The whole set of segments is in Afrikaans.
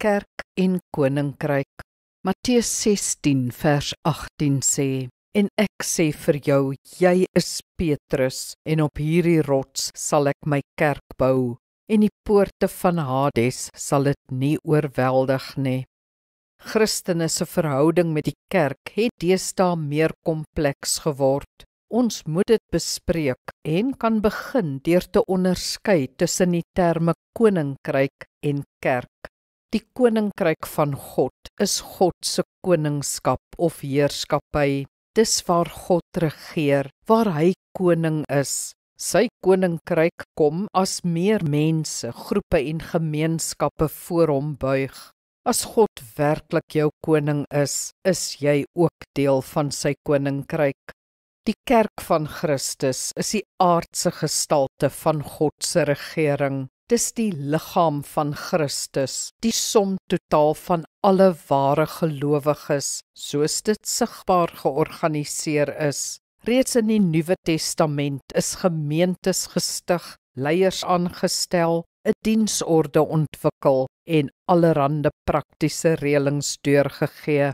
kerk en koninkryk. Matteus 16 vers 18 sê, en ek sê vir jou, jy is Petrus, en op hierdie rots sal ek my kerk bou, en die poorte van Hades sal dit nie oorweldig nie. Christene se verhouding met die kerk het deesdae meer kompleks geword. Ons moet dit bespreek en kan begin deur te onderskei tussen die terme koninkryk en kerk. Die koninkryk van God is God se koningskap of heerskappy. Dis waar God regeer, waar hy koning is. Sy koninkryk kom as meer mense, groepe en gemeenskappe voor hom buig. As God werklik jou koning is jy ook deel van sy koninkryk. Die kerk van Christus is die aardse gestalte van God se regering. Dis die liggaam van Christus, die som totaal van alle ware gelowiges, soos dit sigbaar georganiseer is. Reeds in die Nuwe Testament is gemeentes gestig, leiers aangestel, 'n diensorde ontwikkel en allerhande praktiese reëlings deurgegee.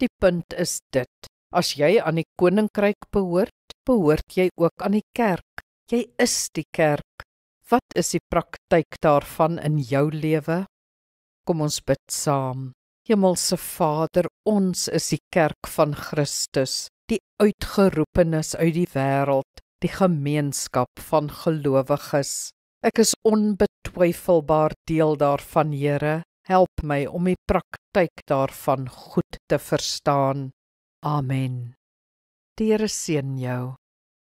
Die punt is dit: as jy aan die koninkryk behoort jy ook aan die kerk. Jy is die kerk. Wat is die praktyk daarvan in jou lewe? Kom ons bid saam. Hemelse Vader, ons is die kerk van Christus, die uitgeroepenes uit die wêreld, die gemeenskap van gelowiges. Ek is onbetwyfelbaar deel daarvan, Here. Help my om die praktyk daarvan goed te verstaan. Amen. Die Here seën jou.